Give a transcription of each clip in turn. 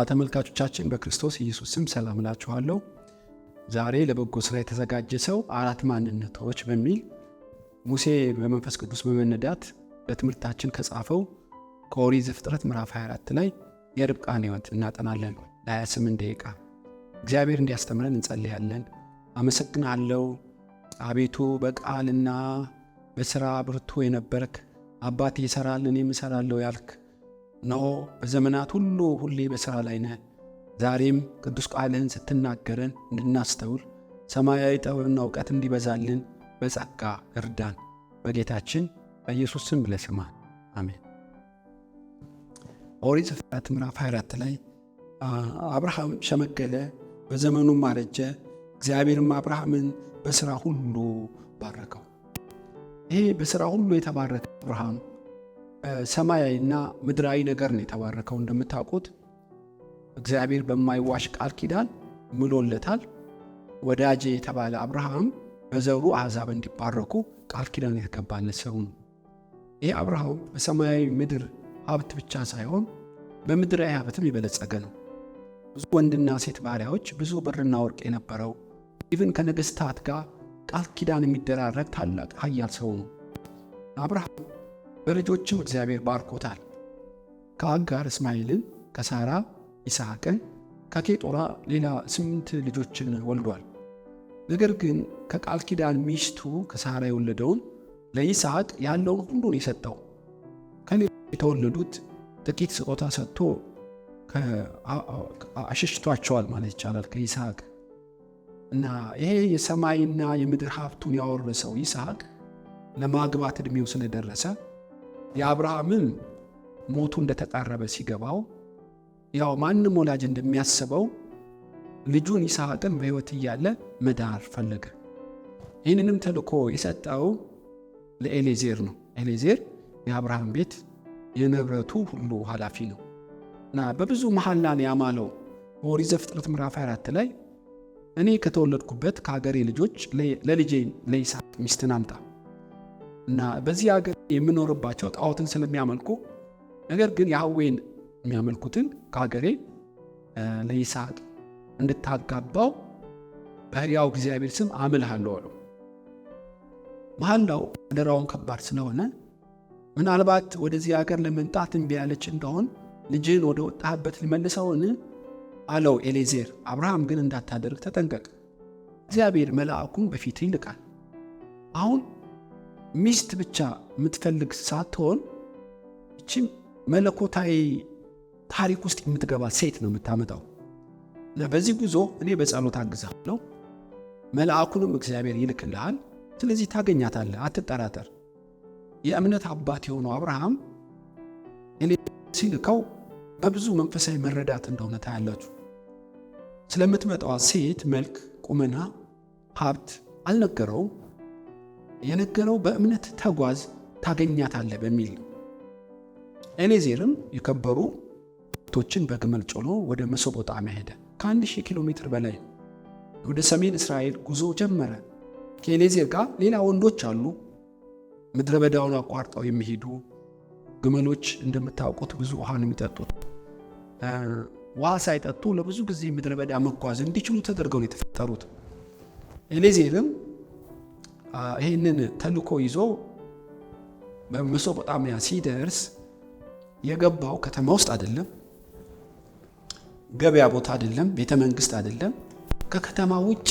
ተመልካቾቻችን በክርስቶስ ኢየሱስ ስም ሰላም እላችኋለሁ። ዛሬ ለበጎ ስራ የተዘጋጀ ሰው አራት ማንነቶች በሚል ሙሴ በመንፈስ ቅዱስ በመነዳት ለትምህርታችን ከጻፈው ከኦሪት ዘፍጥረት ምዕራፍ 24 ላይ የርብቃን ሕይወት እናጠናለን ለ28 ደቂቃ። እግዚአብሔር እንዲያስተምረን እንጸልያለን። አመሰግናለሁ አቤቱ በቃልና በሥራ ብርቱ የነበርክ አባቴ ይሠራል እኔም እሠራለሁ ያልክ ነው። በዘመናት ሁሌ በሥራ ላይ ነህ። ዛሬም ቅዱስ ቃልህን ስትናገረን እንድናስተውል ሰማያዊ ጥበብና እውቀት እንዲበዛልን በጸጋ እርዳን። በጌታችን በኢየሱስ ስም ብለህ ስማን፣ አሜን። ኦሪት ዘፍጥረት ምዕራፍ 24 ላይ አብርሃም ሸመገለ፣ በዘመኑም አረጀ። እግዚአብሔርም አብርሃምን በሥራ ሁሉ ባረከው። ይሄ በሥራ ሁሉ የተባረከ አብርሃም ሰማያዊና ምድራዊ ነገር ነው የተባረከው። እንደምታውቁት እግዚአብሔር በማይዋሽ ቃል ኪዳን ምሎለታል። ወዳጄ የተባለ አብርሃም በዘሩ አሕዛብ እንዲባረኩ ቃል ኪዳን የተገባለት ሰው ነው። ይህ አብርሃም በሰማያዊ ምድር ሀብት ብቻ ሳይሆን በምድራዊ ሀብትም የበለጸገ ነው። ብዙ ወንድና ሴት ባሪያዎች፣ ብዙ ብርና ወርቅ የነበረው፣ ኢቭን ከነገሥታት ጋር ቃል ኪዳን የሚደራረግ ታላቅ ኃያል ሰው ነው። አብርሃም በልጆችም እግዚአብሔር ባርኮታል። ከአጋር እስማኤልን፣ ከሳራ ይስሐቅን፣ ከኬጦራ ሌላ 8 ልጆችን ወልዷል። ነገር ግን ከቃል ኪዳን ሚስቱ ከሳራ የወለደውን ለይስሐቅ ያለውን ሁሉን የሰጠው፣ ከሌሎች የተወለዱት ጥቂት ስጦታ ሰጥቶ አሸሽቷቸዋል ማለት ይቻላል ከይስሐቅ። እና ይሄ የሰማይና የምድር ሀብቱን ያወረሰው ይስሐቅ ለማግባት ዕድሜው ስለደረሰ የአብርሃምን ሞቱ እንደተቃረበ ሲገባው ያው ማንም ወላጅ እንደሚያስበው ልጁን ይስሐቅን በሕይወት እያለ መዳር ፈለገ። ይህንንም ተልኮ የሰጠው ለኤሌዜር ነው። ኤሌዜር የአብርሃም ቤት የንብረቱ ሁሉ ኃላፊ ነው እና በብዙ መሐላን ያማለው በኦሪት ዘፍጥረት ምዕራፍ 24 ላይ እኔ ከተወለድኩበት ከሀገሬ ልጆች ለልጄ ለይስሐቅ ሚስትን አምጣ እና በዚህ ሀገር የምኖርባቸው ጣዖትን ስለሚያመልኩ ነገር ግን ያህዌን የሚያመልኩትን ከሀገሬ ለይስሐቅ እንድታጋባው በሕያው እግዚአብሔር ስም አምልሃለሁ አለው። መሐላው አደራውን ከባድ ስለሆነ ምናልባት ወደዚህ ሀገር ለመምጣት እምቢ ያለች እንደሆን ልጅን ወደ ወጣህበት ሊመልሰውን አለው ኤሌዜር። አብርሃም ግን እንዳታደርግ ተጠንቀቅ፣ እግዚአብሔር መልአኩን በፊት ይልካል። አሁን ሚስት ብቻ የምትፈልግ ሳትሆን እቺም መለኮታዊ ታሪክ ውስጥ የምትገባ ሴት ነው የምታመጣው። በዚህ ጉዞ እኔ በጸሎት አግዛለሁ፣ መልአኩንም እግዚአብሔር ይልክልሃል። ስለዚህ ታገኛታለህ፣ አትጠራጠር። የእምነት አባት የሆነው አብርሃም ሲልከው በብዙ መንፈሳዊ መረዳት እንደሆነ ታያላችሁ። ስለምትመጣዋ ሴት መልክ፣ ቁመና፣ ሀብት አልነገረውም። የነገረው በእምነት ተጓዝ ታገኛታለህ በሚል ነው። ኤሌዜርም የከበሩ ቶችን በግመል ጭኖ ወደ መሶጶጣሚያ ሄደ። ከ1000 ኪሎ ሜትር በላይ ወደ ሰሜን እስራኤል ጉዞ ጀመረ። ከኤሌዜር ጋር ሌላ ወንዶች አሉ፣ ምድረ በዳውን አቋርጠው የሚሄዱ ግመሎች። እንደምታውቁት ብዙ ውሃን የሚጠጡት ውሃ ሳይጠጡ ለብዙ ጊዜ ምድረ በዳ መጓዝ እንዲችሉ ተደርገው ነው የተፈጠሩት። ኤሌዜርም ይህንን ተልኮ ይዞ በመሶጶጣሚያ ሲደርስ የገባው ከተማ ውስጥ አይደለም፣ ገበያ ቦታ አይደለም፣ ቤተ መንግስት አይደለም። ከከተማ ውጪ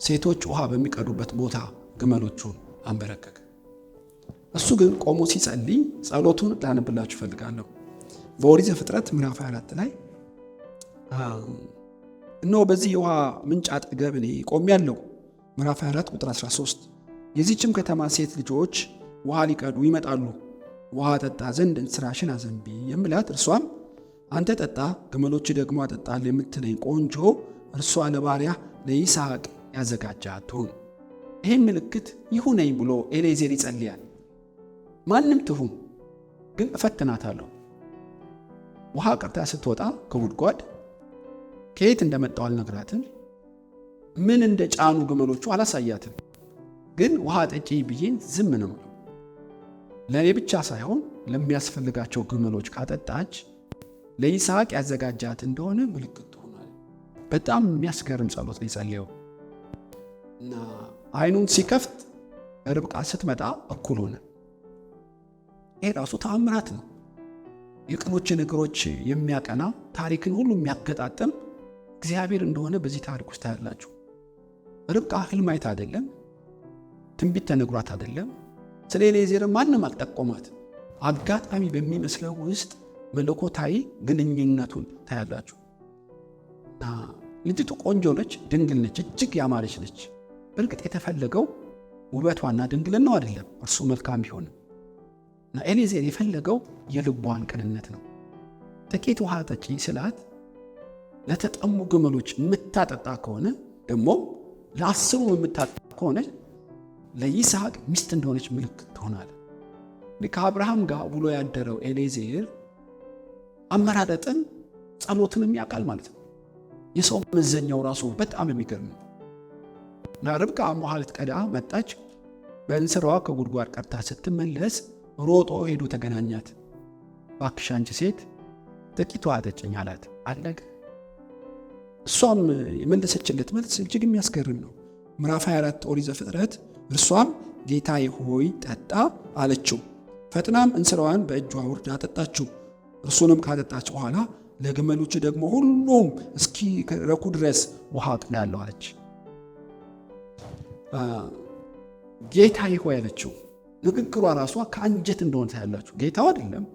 ሴቶች ውሃ በሚቀዱበት ቦታ ግመሎቹን አንበረከከ። እሱ ግን ቆሞ ሲጸልይ ጸሎቱን ላነብላችሁ እፈልጋለሁ። በኦሪት ዘፍጥረት ምዕራፍ 24 ላይ እነሆ በዚህ የውሃ ምንጭ አጠገብ እኔ ቆሜአለሁ። ምዕራፍ 24 ቁጥር 13 የዚህችም ከተማ ሴት ልጆች ውሃ ሊቀዱ ይመጣሉ፣ ውሃ ጠጣ ዘንድ እንስራሽን አዘንቢ የምላት እርሷም አንተ ጠጣ ግመሎች ደግሞ አጠጣል የምትለኝ ቆንጆ እርሷ ለባሪያ ለይስሐቅ ያዘጋጃት ትሁን። ይህም ምልክት ይሁነኝ ብሎ ኤሌዜር ይጸልያል። ማንም ትሁን ግን እፈትናታለሁ። ውሃ ቀርታ ስትወጣ ከጉድጓድ ከየት እንደመጣው አልነግራትም። ምን እንደ ጫኑ ግመሎቹ አላሳያትም። ግን ውሃ ጠጪ ብዬ ዝም ነው። ለእኔ ብቻ ሳይሆን ለሚያስፈልጋቸው ግመሎች ካጠጣች ለይስሐቅ ያዘጋጃት እንደሆነ ምልክት ትሆናል። በጣም የሚያስገርም ጸሎት ነው የጸለየው እና አይኑን ሲከፍት ርብቃ ስትመጣ እኩል ሆነ። ይሄ ራሱ ተአምራት ነው። የቅኖችን እግሮች የሚያቀና ታሪክን ሁሉ የሚያገጣጥም እግዚአብሔር እንደሆነ በዚህ ታሪክ ውስጥ ታያላችሁ። ርብቃ ህልም አይታ አይደለም፣ ትንቢት ተነግሯት አይደለም፣ ስለ ኤሌዜር ማንም አልጠቆማት። አጋጣሚ በሚመስለው ውስጥ መለኮታዊ ግንኙነቱን ታያላችሁ። እና ልጅቱ ቆንጆ ነች፣ ድንግል ነች፣ እጅግ ያማረች ነች። በእርግጥ የተፈለገው ውበቷና ድንግልናው አይደለም፣ እርሱ መልካም ቢሆንም እና ኤሌዜር የፈለገው የልቧን ቅንነት ነው። ጥቂት ውሃ ጠጪ ስላት ለተጠሙ ግመሎች የምታጠጣ ከሆነ ደግሞ ለ10 የምታጠጣ ከሆነ ለይስሐቅ ሚስት እንደሆነች ምልክት ትሆናል። ከአብርሃም ጋር ውሎ ያደረው ኤሌዜር አመራረጥን ጸሎትንም ያውቃል ማለት ነው። የሰው መዘኛው ራሱ በጣም የሚገርም ነው። እና ርብቃ ውሃ ልትቀዳ መጣች። በእንስራዋ ከጉድጓድ ቀርታ ስትመለስ ሮጦ ሄዶ ተገናኛት። እባክሽ አንቺ ሴት ጥቂት ውሃ ጠጪኝ አላት። አለቀ። እሷም የመለሰችለት መልስ እጅግ የሚያስገርም ነው። ምዕራፍ 24 ኦሪት ዘፍጥረት እርሷም ጌታዬ ሆይ ጠጣ አለችው። ፈጥናም እንስራዋን በእጇ ወርዳ አጠጣችው። እርሱንም ካጠጣች በኋላ ለግመሎች ደግሞ ሁሉም እስኪ ረኩ ድረስ ውሃ አቅዳለሁ አለች። ጌታዬ ሆይ አለችው። ንግግሯ ራሷ ከአንጀት እንደሆነ ታያላችሁ። ጌታው አይደለም፣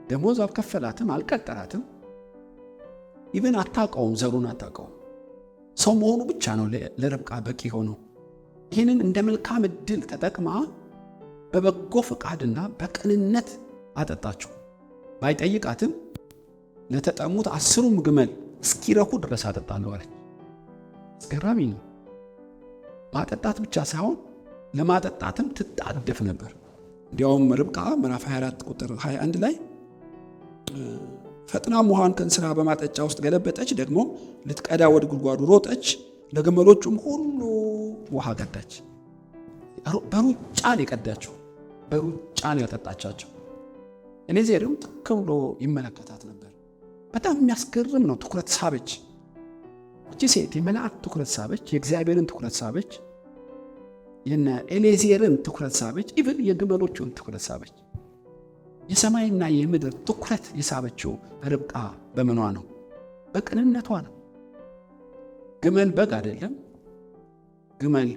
ደሞዝ አልከፈላትም፣ አልቀጠራትም። ኢቨን አታውቀውም፣ ዘሩን አታውቀውም። ሰው መሆኑ ብቻ ነው ለርብቃ በቂ ሆነው። ይህንን እንደ መልካም ዕድል ተጠቅማ በበጎ ፈቃድና በቅንነት አጠጣችው። ባይጠይቃትም ለተጠሙት 10 ግመል እስኪረኩ ድረስ አጠጣለሁ አለች። አስገራሚ ነው። ማጠጣት ብቻ ሳይሆን ለማጠጣትም ትጣደፍ ነበር። እንዲያውም ርብቃ ምዕራፍ 24 ቁጥር 21 ላይ ፈጥናም ውሃን ከእንስራ በማጠጫ ውስጥ ገለበጠች፣ ደግሞ ልትቀዳ ወደ ጉድጓዱ ሮጠች፣ ለግመሎቹም ሁሉ ውሃ ቀዳች። በሩጫ ነው የቀዳቸው፣ በሩጫ ነው ያጠጣቻቸው። ኤሌዜርም ትክ ብሎ ይመለከታት ነበር። በጣም የሚያስገርም ነው። ትኩረት ሳበች። እቺ ሴት የመልአክ ትኩረት ሳበች፣ የእግዚአብሔርን ትኩረት ሳበች፣ የነ ኤሌዜርን ትኩረት ሳበች፣ ኢቭን የግመሎቹን ትኩረት ሳበች። የሰማይና የምድር ትኩረት የሳበችው ርብቃ በምኗ ነው? በቅንነቷ ነው። ግመል በግ አይደለም፣ ግመል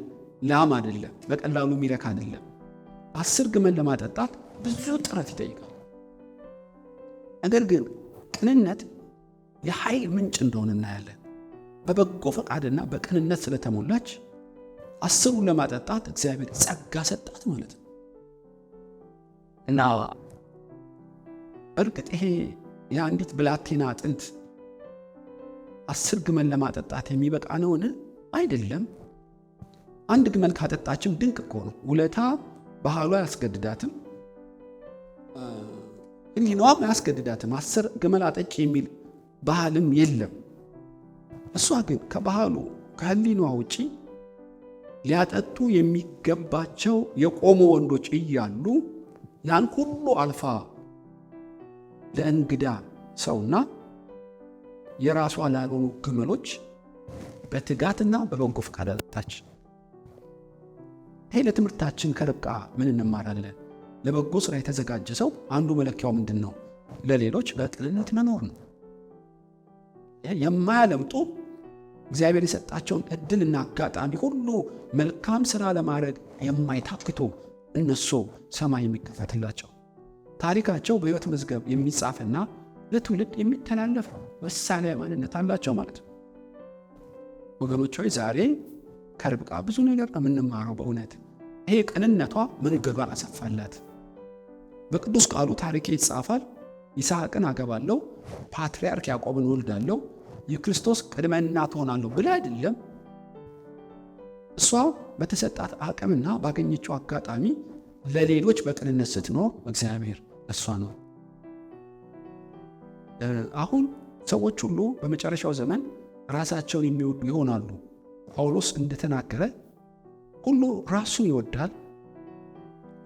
ላም አይደለም፣ በቀላሉ የሚረካ አይደለም። 10 ግመል ለማጠጣት ብዙ ጥረት ይጠይቃል። ነገር ግን ቅንነት የኃይል ምንጭ እንደሆነ እናያለን። በበጎ ፈቃድና በቅንነት ስለተሞላች 10ን ለማጠጣት እግዚአብሔር ጸጋ ሰጣት ማለት ነው። እና እርግጥ ይሄ የአንዲት ብላቴና አጥንት 10 ግመል ለማጠጣት የሚበቃ ነውን? አይደለም። አንድ ግመል ካጠጣችም ድንቅ እኮ ነው። ውለታ ባህሏ አያስገድዳትም፣ ሕሊናዋም አያስገድዳትም። 10 ግመል አጠጪ የሚል ባህልም የለም። እሷ ግን ከባህሉ ከሕሊናዋ ውጪ ሊያጠጡ የሚገባቸው የቆሙ ወንዶች እያሉ ያን ሁሉ አልፋ ለእንግዳ ሰውና የራሷ ላልሆኑ ግመሎች በትጋትና በበጎ ፈቃድ አጠጣች። ይሄ ለትምህርታችን ከርብቃ ምን እንማራለን? ለበጎ ስራ የተዘጋጀ ሰው አንዱ መለኪያው ምንድን ነው? ለሌሎች በቅንነት መኖር ነው። የማያለምጡ እግዚአብሔር የሰጣቸውን እድልና አጋጣሚ ሁሉ መልካም ስራ ለማድረግ የማይታክቱ እነሱ ሰማይ የሚከፈትላቸው ታሪካቸው በሕይወት መዝገብ የሚጻፍና ለትውልድ የሚተላለፍ ምሳሌ ማንነት አላቸው ማለት ነው። ወገኖች ሆይ ዛሬ ከርብቃ ብዙ ነገር የምንማረው በእውነት ይሄ ቅንነቷ መንገዷን አሰፋላት። በቅዱስ ቃሉ ታሪኬ ይጻፋል፣ ይስሐቅን አገባለሁ፣ ፓትርያርክ ያዕቆብን ወልዳለሁ፣ የክርስቶስ ቅድመ እናት ሆናለሁ ብላ አይደለም። እሷ በተሰጣት አቅምና ባገኘችው አጋጣሚ ለሌሎች በቅንነት ስትኖር እግዚአብሔር እሷ ነው። አሁን ሰዎች ሁሉ በመጨረሻው ዘመን ራሳቸውን የሚወዱ ይሆናሉ። ጳውሎስ እንደተናገረ ሁሉ ራሱን ይወዳል፣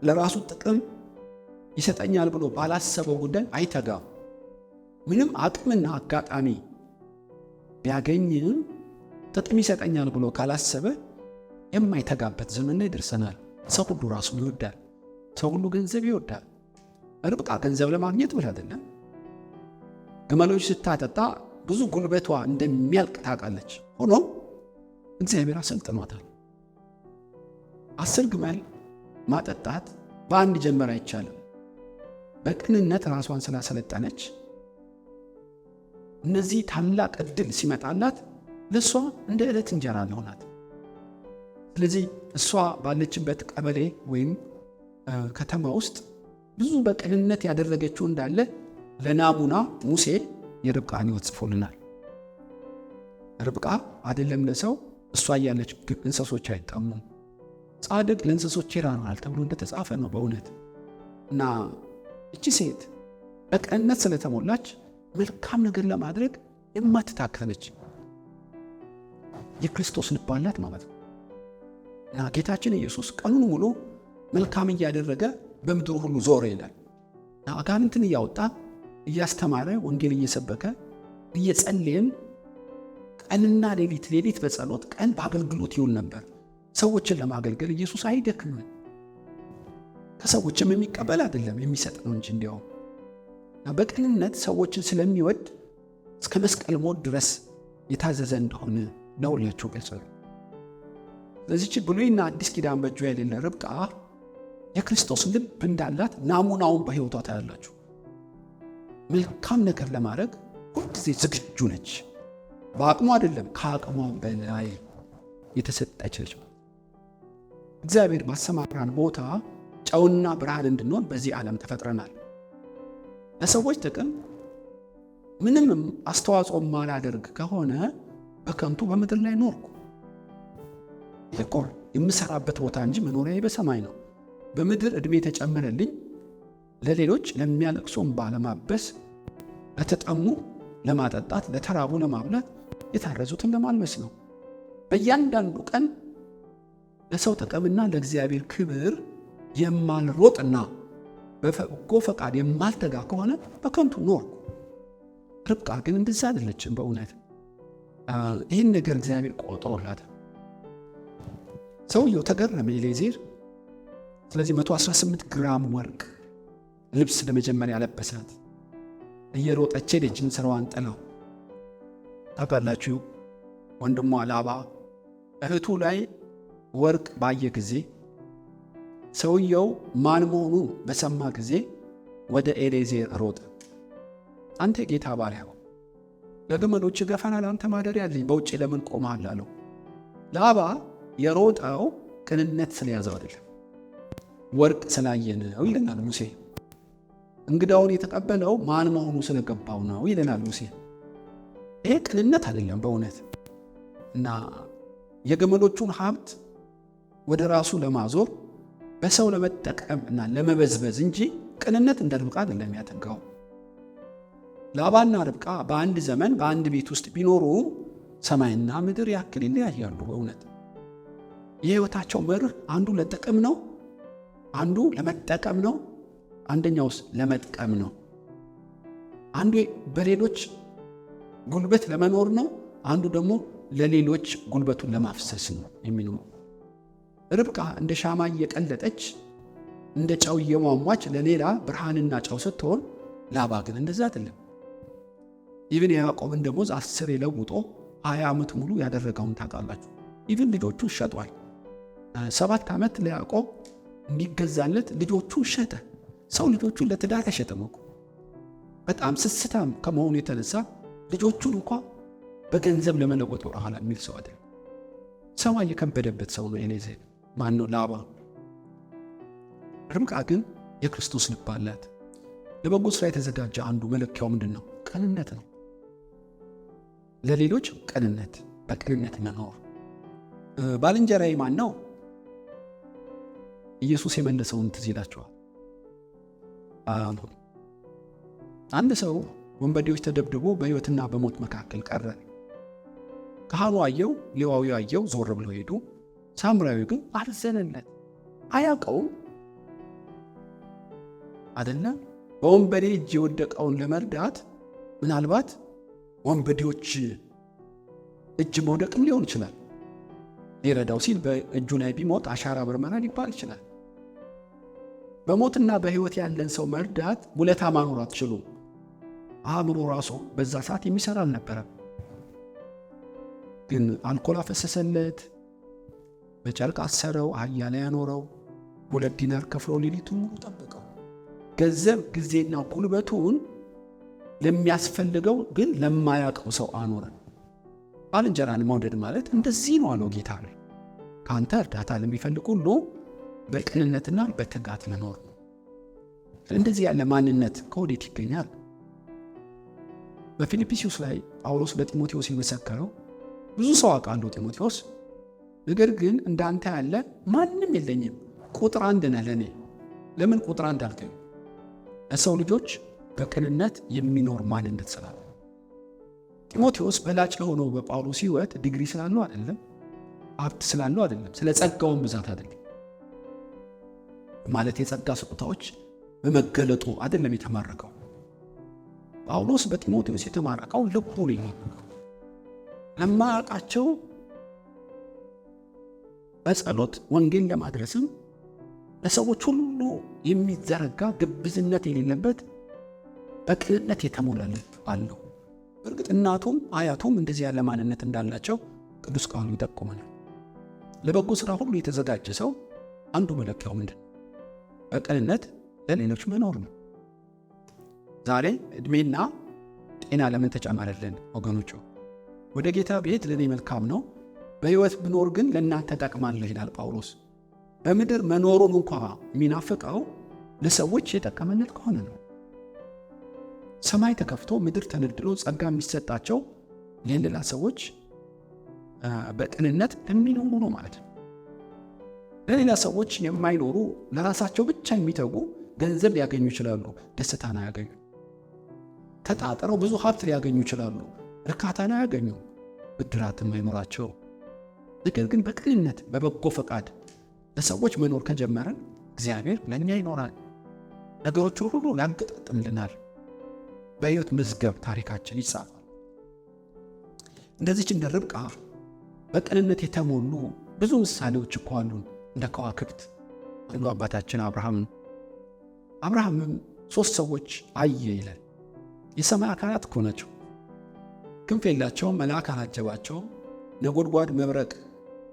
ለራሱ ጥቅም ይሰጠኛል ብሎ ባላሰበው ጉዳይ አይተጋም። ምንም አቅምና አጋጣሚ ቢያገኝ ጥቅም ይሰጠኛል ብሎ ካላሰበ የማይተጋበት ዘመን ላይ ደርሰናል። ሰው ሁሉ ራሱን ይወዳል። ሰው ሁሉ ገንዘብ ይወዳል። ርብቃ ገንዘብ ለማግኘት ብላ አይደለም። ግመሎች ስታጠጣ ብዙ ጉልበቷ እንደሚያልቅ ታውቃለች። ሆኖም እግዚአብሔር አሰልጥኗታል። 10 ግመል ማጠጣት በአንድ ጀመር አይቻልም። በቅንነት ራሷን ስላሰለጠነች እነዚህ ታላቅ ዕድል ሲመጣላት ለእሷ እንደ ዕለት እንጀራ ሆናት። ስለዚህ እሷ ባለችበት ቀበሌ ወይም ከተማ ውስጥ ብዙ በቅንነት ያደረገችው እንዳለ ለናሙና ሙሴ የርብቃን ሕይወት ጽፎልናል። ርብቃ አይደለም ለሰው እሷ እያለች እንስሶች አይጠሙም፣ ጻድቅ ለእንስሶች ይራራል ተብሎ እንደተጻፈ ነው በእውነት። እና እቺ ሴት በቅንነት ስለተሞላች መልካም ነገር ለማድረግ የማትታከለች የክርስቶስ ልብ አላት ማለት ነው። እና ጌታችን ኢየሱስ ቀኑን ሙሉ መልካም እያደረገ በምድሩ ሁሉ ዞረ ይላል። እና አጋንንትን እያወጣ እያስተማረ ወንጌል እየሰበከ እየጸለየም ቀንና ሌሊት በጸሎት ቀን በአገልግሎት ይውል ነበር። ሰዎችን ለማገልገል ኢየሱስ አይደክምም። ከሰዎችም የሚቀበል አይደለም የሚሰጥ ነው እንጂ እንዲያው በቅንነት ሰዎችን ስለሚወድ እስከ መስቀል ሞት ድረስ የታዘዘ እንደሆነ ነው ሊያቸው ገጸሉ። ስለዚህ ብሉይና አዲስ ኪዳን በእጇ የሌለ ርብቃ የክርስቶስ ልብ እንዳላት ናሙናውን በሕይወቷ ታያላችሁ። መልካም ነገር ለማድረግ ሁልጊዜ ዝግጁ ነች። በአቅሟ አይደለም ከአቅሟ በላይ የተሰጠች ነች። እግዚአብሔር ባሰማራን ቦታ ጨውና ብርሃን እንድንሆን በዚህ ዓለም ተፈጥረናል። ለሰዎች ጥቅም ምንም አስተዋጽኦ ማላደርግ ከሆነ በከንቱ በምድር ላይ ኖርኩ። ይቆር የምሰራበት ቦታ እንጂ መኖሪያዬ በሰማይ ነው። በምድር ዕድሜ ተጨመረልኝ ለሌሎች ለሚያለቅሱ እንባ ለማበስ፣ ለተጠሙ ለማጠጣት፣ ለተራቡ ለማብላት፣ የታረዙትን ለማልበስ ነው። በእያንዳንዱ ቀን ለሰው ጥቅምና ለእግዚአብሔር ክብር የማልሮጥና በበጎ ፈቃድ የማልተጋ ከሆነ በከንቱ ኖርኩ። ርብቃ ግን እንደዛ አይደለችም። በእውነት ይህን ነገር እግዚአብሔር ቆጥሮላት ሰውየው ተገረመ ኤሌዜር። ስለዚህ 118 ግራም ወርቅ ልብስ ለመጀመሪያ ያለበሳት እየሮጠች ሄደች እንስራዋን ጥላው። ታውቃላችሁ ወንድሟ ላባ እህቱ ላይ ወርቅ ባየ ጊዜ ሰውየው ማን መሆኑ በሰማ ጊዜ ወደ ኤሌዜር ሮጠ። አንተ ጌታ ባሪያ ለግመሎች ገፈና ለአንተ ማደሪያ አለኝ፣ በውጭ ለምን ቆመሃል አለው። ላባ የሮጠው ቅንነት ስለያዘው አይደለም፣ ወርቅ ስላየነው ይለናል ሙሴ። እንግዳውን የተቀበለው ማን መሆኑ ስለገባው ነው ይለናል ሙሴ። ይሄ ቅንነት አይደለም በእውነት። እና የግመሎቹን ሀብት ወደ ራሱ ለማዞር በሰው ለመጠቀም እና ለመበዝበዝ እንጂ ቅንነት እንደ ርብቃ አይደለም ያተጋው። ላባና ርብቃ በአንድ ዘመን በአንድ ቤት ውስጥ ቢኖሩ ሰማይና ምድር ያክል ይለያያሉ። በእውነት የሕይወታቸው መርህ አንዱ ለጥቅም ነው፣ አንዱ ለመጠቀም ነው፣ አንደኛውስ ለመጥቀም ነው። አንዱ በሌሎች ጉልበት ለመኖር ነው፣ አንዱ ደግሞ ለሌሎች ጉልበቱን ለማፍሰስ ነው የሚኖር። ርብቃ እንደ ሻማ እየቀለጠች እንደ ጨው እየሟሟች ለሌላ ብርሃንና ጨው ስትሆን፣ ላባ ግን እንደዛ አይደለም። ኢቭን የያዕቆብን ደሞዝ 10 ለውጦ 20 ዓመት ሙሉ ያደረገውን ታውቃላችሁ። ኢቭን ልጆቹ ሸጧል። 7 ዓመት ለያዕቆብ እንዲገዛለት ልጆቹ ሸጠ። ሰው ልጆቹን ለትዳር አይሸጥም እኮ። በጣም ስስታም ከመሆኑ የተነሳ ልጆቹን እንኳ በገንዘብ ለመለወጥ ወደኋላ የሚል ሰው አይደለም። ሰማይ የከበደበት ሰው ነው ኤሌዜር። ማን ነው? ላባ። ርብቃ ግን የክርስቶስ ልብ አላት። ለበጎ ስራ የተዘጋጀ አንዱ መለኪያው ምንድን ነው? ቅንነት ነው። ለሌሎች ቅንነት፣ በቅንነት መኖር። ባልንጀራዬ ማን ነው? ኢየሱስ የመለሰውን ትዝ ይላችኋል። አንድ ሰው ወንበዴዎች ተደብድቦ በሕይወትና በሞት መካከል ቀረ። ካህኑ አየው፣ ሌዋዊው አየው፣ ዞር ብለው ሄዱ። ሳምራዊ ግን አዘነለት። አያውቀውም አይደለም። በወንበዴ እጅ የወደቀውን ለመርዳት ምናልባት ወንበዴዎች እጅ መውደቅም ሊሆን ይችላል። ሊረዳው ሲል በእጁ ላይ ቢሞት አሻራ ምርመራ ሊባል ይችላል። በሞትና በሕይወት ያለን ሰው መርዳት ውለታ ማኖር አትችሉም። አእምሮ ራሱ በዛ ሰዓት የሚሰራ አልነበረም። ግን አልኮል አፈሰሰለት፣ በጨርቅ አሰረው፣ አህያ ላይ ያኖረው፣ 2 ዲናር ከፍሎ ሌሊቱን ሙሉ ጠበቀው። ገንዘብ ጊዜና ጉልበቱን ለሚያስፈልገው ግን ለማያውቀው ሰው አኖረ። ባልንጀራን መውደድ ማለት እንደዚህ ነው አለው ጌታ። ከአንተ እርዳታ ለሚፈልግ ሁሉ በቅንነትና በትጋት መኖር ነው። እንደዚህ ያለ ማንነት ከወዴት ይገኛል? በፊልጵስዩስ ላይ ጳውሎስ ለጢሞቴዎስ የመሰከረው ብዙ ሰው አውቃለሁ ጢሞቴዎስ፣ ነገር ግን እንዳንተ ያለ ማንም የለኝም፣ ቁጥር 1 ነህ ለእኔ። ለምን ቁጥር 1 አልከኝ? ለሰው ልጆች በቅንነት የሚኖር ማንነት ስላለ። ጢሞቴዎስ በላጭ ለሆነው በጳውሎስ ሕይወት ዲግሪ ስላለው አይደለም፣ ሀብት ስላለው አይደለም፣ ስለ ጸጋውን ብዛት አይደለም። ማለት የጸጋ ስጦታዎች በመገለጡ አይደለም የተማረከው። ጳውሎስ በጢሞቴዎስ የተማረከው ልቡ ነው። ለማያውቃቸው በጸሎት ወንጌል ለማድረስም ለሰዎች ሁሉ የሚዘረጋ ግብዝነት የሌለበት በቅንነት የተሞላ ልብ አለው። በእርግጥ እናቱም አያቱም እንደዚህ ያለ ማንነት እንዳላቸው ቅዱስ ቃሉ ይጠቁመናል። ለበጎ ሥራ ሁሉ የተዘጋጀ ሰው አንዱ መለኪያው ምንድን ነው? በቅንነት ለሌሎች መኖር ነው። ዛሬ ዕድሜና ጤና ለምን ተጨመረልን ወገኖቹ? ወደ ጌታ ቤት ለእኔ መልካም ነው፣ በሕይወት ብኖር ግን ለእናንተ ጠቅማለሁ ይላል ጳውሎስ። በምድር መኖሩን እንኳ የሚናፍቀው ለሰዎች የጠቀመለት ከሆነ ነው። ሰማይ ተከፍቶ ምድር ተነድሎ ጸጋ የሚሰጣቸው ለሌላ ሰዎች በቅንነት የሚኖሩ ነው ማለት ነው። ለሌላ ሰዎች የማይኖሩ ለራሳቸው ብቻ የሚተጉ ገንዘብ ሊያገኙ ይችላሉ፣ ደስታን አያገኙ። ተጣጥረው ብዙ ሀብት ሊያገኙ ይችላሉ፣ እርካታን አያገኙ፣ ብድራትም አይኖራቸው። ነገር ግን በቅንነት በበጎ ፈቃድ ለሰዎች መኖር ከጀመረን እግዚአብሔር ለእኛ ይኖራል፣ ነገሮቹ ሁሉ ያገጣጥምልናል፣ በሕይወት መዝገብ ታሪካችን ይጻፋል። እንደዚች እንደ ርብቃ በቅንነት የተሞሉ ብዙ ምሳሌዎች እኮ አሉን። እንደ ከዋክብት አንዱ አባታችን አብርሃምም 3 ሰዎች አየ ይላል። የሰማይ አካላት እኮ ናቸው። ክንፍ የላቸውም፣ መልአክ አላጀባቸውም፣ ነጎድጓድ መብረቅ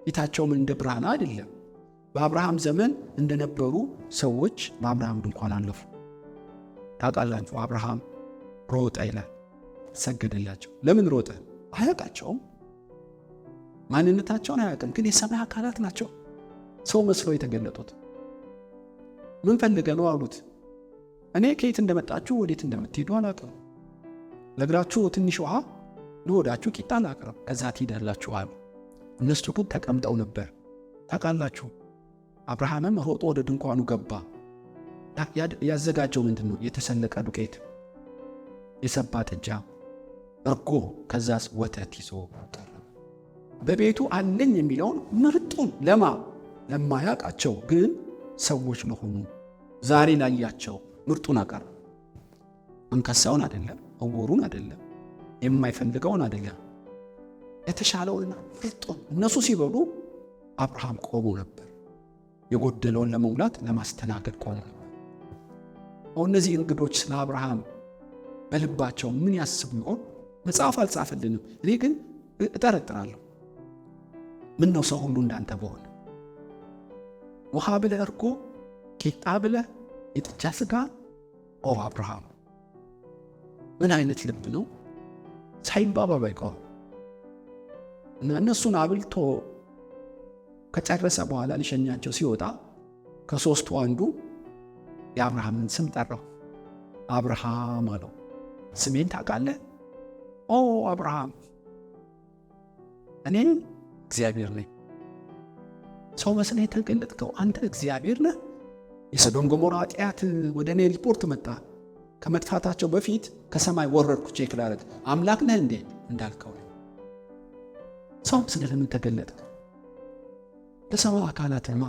ፊታቸውም እንደ ብርሃን አይደለም። በአብርሃም ዘመን እንደነበሩ ሰዎች በአብርሃም ድንኳን አለፉ። ታውቃላችሁ፣ አብርሃም ሮጠ ይላል፣ ሰገደላቸው። ለምን ሮጠ? አያውቃቸውም፣ ማንነታቸውን አያውቅም። ግን የሰማይ አካላት ናቸው ሰው መስለው የተገለጡት። ምን ፈልገ ነው አሉት። እኔ ከየት እንደመጣችሁ ወዴት እንደምትሄዱ አላውቅም። ለእግራችሁ ትንሽ ውሃ ለሆዳችሁ ቂጣ ላቅርብ፣ ከዛ ትሄዳላችሁ አሉ። እነሱ ግን ተቀምጠው ነበር። ታውቃላችሁ፣ አብርሃምም ሮጦ ወደ ድንኳኑ ገባ። ያዘጋጀው ምንድን ነው? የተሰለቀ ዱቄት፣ የሰባ ጥጃ፣ እርጎ፣ ከዛስ ወተት ይዞ ቀረበ። በቤቱ አለኝ የሚለውን ምርጡን ለማያውቃቸው ግን ሰዎች ለሆኑ ዛሬ ላያቸው ምርጡን አቀረበ። አንካሳውን አይደለም፣ እውሩን አይደለም፣ የማይፈልገውን አይደለም፣ የተሻለውንና ምርጡን። እነሱ ሲበሉ አብርሃም ቆሞ ነበር። የጎደለውን ለመሙላት ለማስተናገድ ቆሞ ነበር። እነዚህ እንግዶች ስለ አብርሃም በልባቸው ምን ያስቡ ይሆን? መጽሐፍ አልጻፈልንም። እኔ ግን እጠረጥራለሁ። ምን ነው ሰው ሁሉ እንዳንተ በሆነ፣ ውሃ ብለህ እርጎ፣ ቂጣ ብለህ የጥጃ ሥጋ። አብርሃም ምን አይነት ልብ ነው! ሳይባባል አይቀርም። እና እነሱን አብልቶ ከጨረሰ በኋላ ሊሸኛቸው ሲወጣ ከ3ቱ አንዱ የአብርሃምን ስም ጠራው። አብርሃም አለው። ስሜን ታውቃለህ? አብርሃም፣ እኔ እግዚአብሔር ነኝ። ሰው መስለህ የተገለጥከው አንተ እግዚአብሔር ነህ? የሰዶም ገሞራ ኃጢአት ወደ እኔ ሪፖርት መጣ። ከመጥፋታቸው በፊት ከሰማይ ወረድኩ ቼክ ላደርግ። አምላክ ነህ እንዴ እንዳልከው ሰው መስለህ ለምን ተገለጥክ? ለሰማይ አካላትማ፣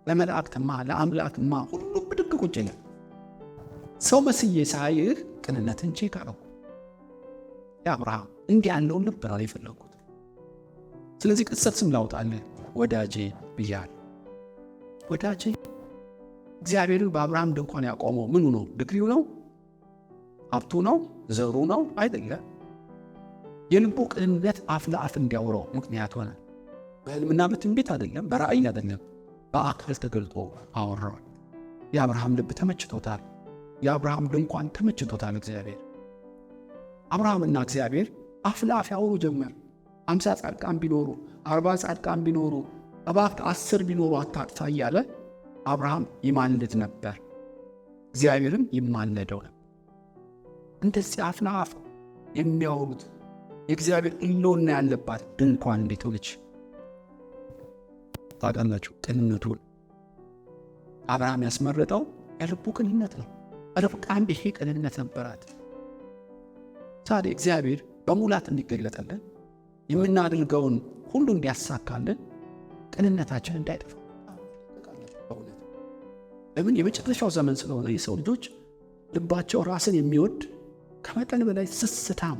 ለመላእክትማ፣ ለአምላክማ ሁሉም ብድግ ቁጭ ይላል። ሰው መስዬ ሳይህ ቅንነትን ቼክ አረኩ። የአብርሃም እንዲህ ያለውን ልብ ነው የፈለጉት። ስለዚህ ቅጽል ስም ላውጣልህ ወዳጄ ብያለሁ። ወዳጄ እግዚአብሔርን በአብርሃም ድንኳን ያቆመው ምኑ ነው? ድግሪው ነው? ሀብቱ ነው? ዘሩ ነው? አይደለም። የልቡ ቅንነት አፍ ለአፍ እንዲያወራው ምክንያት ሆነ። በሕልምና በትንቢት አይደለም፣ በራእይ አይደለም፣ በአካል ተገልጦ አወራው። የአብርሃም ልብ ተመችቶታል። የአብርሃም ድንኳን ተመችቶታል። እግዚአብሔር አብርሃምና እግዚአብሔር አፍ ለአፍ ያወሩ ጀመር። 50 ጻድቃን ቢኖሩ 40 ጻድቃን ቢኖሩ 10 ቢኖሩ አታጥፋ እያለ አብርሃም ይማልድ ነበር፣ እግዚአብሔርም ይማለደው ነበር። እንደዚህ አፍ ለአፍ የሚያወሩት የእግዚአብሔር ሕልውና ያለባት ድንኳን እንዴት ሆነች ታውቃላችሁ? ቅንነቱን አብርሃም ያስመረጠው የልቡ ቅንነት ነው። ርብቃም ይሄ ቅንነት ነበራት። ታዲያ እግዚአብሔር በሙላት እንዲገለጠልን የምናደርገውን ሁሉ እንዲያሳካልን ቅንነታችን እንዳይጠፋ ለምን? የመጨረሻው ዘመን ስለሆነ የሰው ልጆች ልባቸው ራስን የሚወድ ከመጠን በላይ ስስታም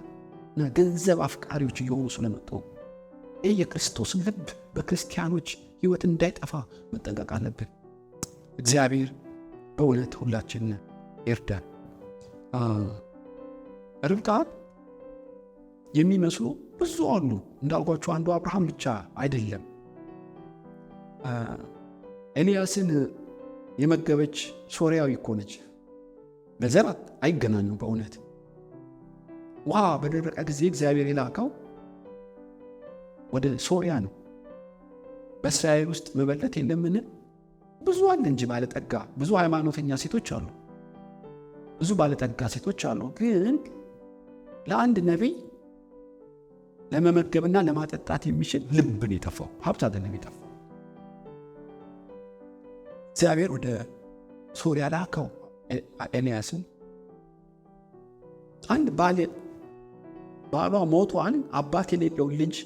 እና ገንዘብ አፍቃሪዎች እየሆኑ ስለመጡ ይህ የክርስቶስን ልብ በክርስቲያኖች ሕይወት እንዳይጠፋ መጠንቀቅ አለብን። እግዚአብሔር በእውነት ሁላችንን ይርዳን። ርብቃ የሚመስሉ ብዙ አሉ። እንዳልኳቸው አንዱ አብርሃም ብቻ አይደለም። ኤልያስን የመገበች ሶርያዊ እኮ ነች። በዘር አይገናኙ። በእውነት ውሃ በደረቀ ጊዜ እግዚአብሔር የላከው ወደ ሶርያ ነው። በእስራኤል ውስጥ መበለት የለምን? ብዙ አለ እንጂ ባለጠጋ፣ ብዙ ሃይማኖተኛ ሴቶች አሉ፣ ብዙ ባለጠጋ ሴቶች አሉ። ግን ለአንድ ነቢይ ለመመገብና ለማጠጣት የሚችል ልብን የጠፋው ሀብት አይደለም የጠፋው። እግዚአብሔር ወደ ሶርያ ላከው ኤልያስን። አንድ ባሏ ሞቷን አባት የሌለው ልጅ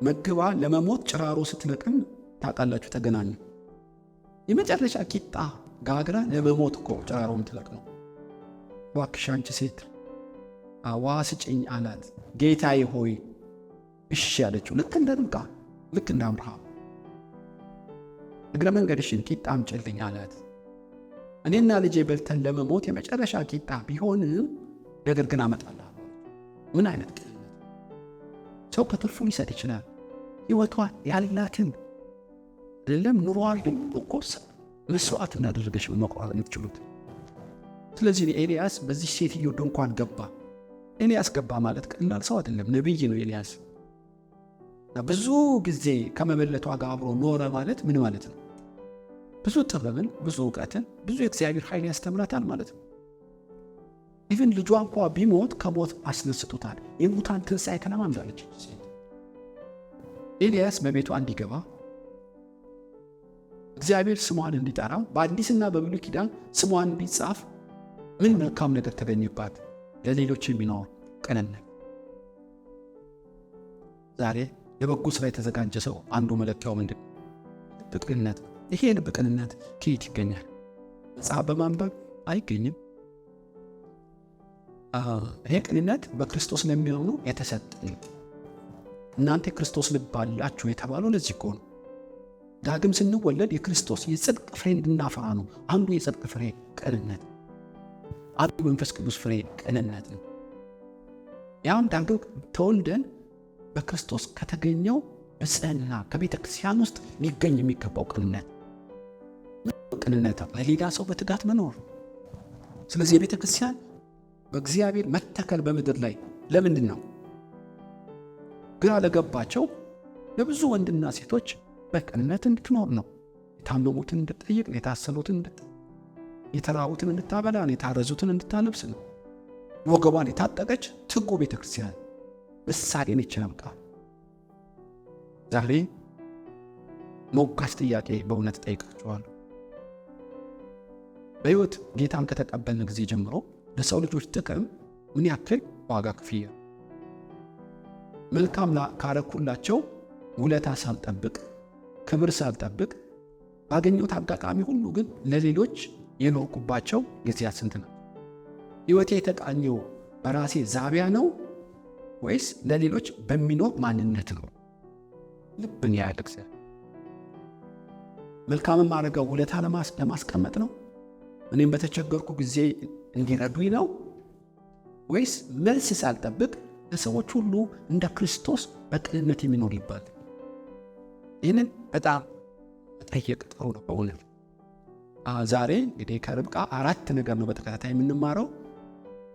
መግባ ለመሞት ጭራሮ ስትለቅም ታውቃላችሁ፣ ተገናኙ። የመጨረሻ ቂጣ ጋግራ ለመሞት እኮ ጭራሮ ምትለቅ ነው። እባክሽ አንቺ ሴት ውሃ ስጭኝ አላት። ጌታዬ ሆይ እሺ ያለችው ልክ እንደ ርብቃ፣ ልክ እንደ አብርሃም እግረ መንገድሽን ቂጣ አምጪልኝ አላት። እኔና ልጄ በልተን ለመሞት የመጨረሻ ቂጣ ቢሆንም ነገር ግን አመጣለሁ። ምን አይነት ቅንነት! ሰው ከትርፉ ሊሰጥ ይችላል። ሕይወቷን ያላትን አይደለም ኑሮዋን ሁሉ እኮ መስዋዕት እናደረገች መቋረጥ የምትችሉት። ስለዚህ ኤልያስ በዚህ ሴትዮ ድንኳን ገባ። ኤልያስ ገባ ማለት ቀላል ሰው አይደለም፣ ነቢይ ነው ኤልያስ። ብዙ ጊዜ ከመበለቷ ጋር አብሮ ኖረ ማለት ምን ማለት ነው? ብዙ ጥበብን፣ ብዙ እውቀትን፣ ብዙ የእግዚአብሔር ኃይል ያስተምራታል ማለት ነው። ኢቭን ልጇ እንኳ ቢሞት ከሞት አስነስቶታል። የሙታን ትንሣኤ ተለማምዳለች። ኤልያስ በቤቷ እንዲገባ እግዚአብሔር ስሟን እንዲጠራ በአዲስና በብሉይ ኪዳን ስሟን እንዲጻፍ ምን መልካም ነገር ተገኘባት? ለሌሎች የሚኖር ቅንነት። ዛሬ ለበጎ ስራ የተዘጋጀ ሰው አንዱ መለኪያው ምንድን ነው? ቅንነት። ይሄ ልብ ቅንነት ከየት ይገኛል? መጽሐፍ በማንበብ አይገኝም። ይሄ ቅንነት በክርስቶስ ለሚሆኑ የተሰጠ። እናንተ የክርስቶስ ልብ አላችሁ የተባለው ለዚህ እኮ ነው። ዳግም ስንወለድ የክርስቶስ የጽድቅ ፍሬ እንድናፈራ ነው። አንዱ የጽድቅ ፍሬ ቅንነት፣ አንዱ መንፈስ ቅዱስ ፍሬ ቅንነት ነው። ያም ዳግም ተወልደን በክርስቶስ ከተገኘው በጽህና ከቤተ ክርስቲያን ውስጥ ሊገኝ የሚገባው ቅንነት ለሌላ ሰው በትጋት መኖር። ስለዚህ የቤተ ክርስቲያን በእግዚአብሔር መተከል በምድር ላይ ለምንድን ነው? ግራ ለገባቸው ለብዙ ወንድና ሴቶች በቅንነት እንድትኖር ነው። የታመሙትን እንድትጠይቅ፣ የታሰሩትን የተራቡትን እንድታበላ፣ የታረዙትን እንድታለብስ ነው። ወገቧን የታጠቀች ትጉ ቤተ ክርስቲያን ምሳሌ ነች። ቃል ዛሬ ሞጋች ጥያቄ በእውነት ጠይቃችኋለሁ። በሕይወት ጌታን ከተቀበልን ጊዜ ጀምሮ ለሰው ልጆች ጥቅም ምን ያክል ዋጋ ክፍያ መልካም ካረኩላቸው ውለታ ሳልጠብቅ ክብር ሳልጠብቅ ባገኘሁት አጋጣሚ ሁሉ ግን ለሌሎች የኖርኩባቸው ጊዜያት ስንት ነው? ሕይወቴ የተቃኘው በራሴ ዛቢያ ነው ወይስ ለሌሎች በሚኖር ማንነት ነው? ልብን ያህል እግዚአብሔር መልካምን ማድረገው ውለታ ለማስቀመጥ ነው? እኔም በተቸገርኩ ጊዜ እንዲረዱኝ ነው? ወይስ መልስ ሳልጠብቅ ለሰዎች ሁሉ እንደ ክርስቶስ በቅንነት የሚኖር ይባል? ይህንን በጣም መጠየቅ ጥሩ ነው በእውነት። ዛሬ እንግዲህ ከርብቃ 4 ነገር ነው በተከታታይ የምንማረው።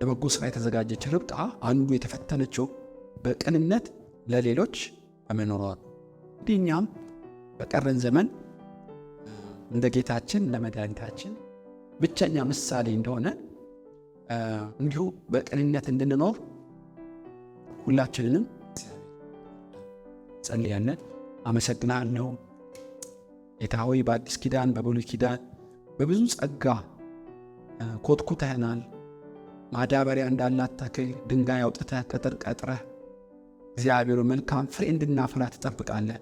ለበጎ ስራ የተዘጋጀች ርብቃ አንዱ የተፈተነችው በቅንነት ለሌሎች በመኖሯ ነው። እንዲህ እኛም በቀረን ዘመን እንደ ጌታችን ለመድኃኒታችን ብቸኛ ምሳሌ እንደሆነ እንዲሁ በቅንነት እንድንኖር ሁላችንንም ጸልያለን። አመሰግናለሁ ጌታ ሆይ፣ በአዲስ ኪዳን በብሉይ ኪዳን በብዙ ጸጋ ኮትኩተህናል። ማዳበሪያ እንዳላት ተክል ድንጋይ አውጥተህ ቅጥር ቀጥረህ እግዚአብሔር መልካም ፍሬ እንድናፈራ ትጠብቃለህ።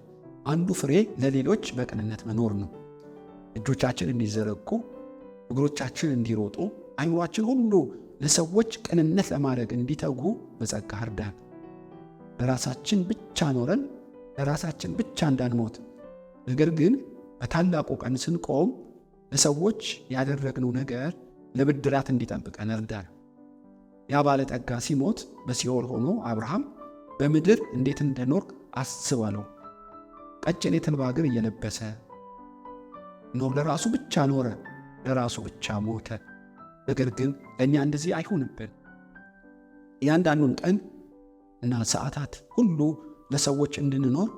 አንዱ ፍሬ ለሌሎች በቅንነት መኖር ነው። እጆቻችን እንዲዘረጉ፣ እግሮቻችን እንዲሮጡ፣ አይምሯችን ሁሉ ለሰዎች ቅንነት ለማድረግ እንዲተጉ በጸጋ እርዳን። ለራሳችን ብቻ ኖረን ለራሳችን ብቻ እንዳንሞት፣ ነገር ግን በታላቁ ቀን ስንቆም ለሰዎች ያደረግነው ነገር ለብድራት እንዲጠብቀን እርዳን። ያ ባለጠጋ ሲሞት በሲኦል ሆኖ አብርሃም በምድር እንዴት እንደኖር አስባለሁ። ቀጭን የተልባ እግር እየለበሰ ለራሱ ብቻ ኖረ፣ ለራሱ ብቻ ሞተ። ነገር ግን ለእኛ እንደዚህ አይሆንብን። እያንዳንዱን ቀን እና ሰዓታት ሁሉ ለሰዎች እንድንኖር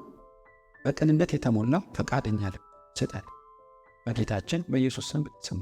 በቅንነት የተሞላ ፈቃደኛ ልብ ስጠን። በጌታችን በኢየሱስ ስም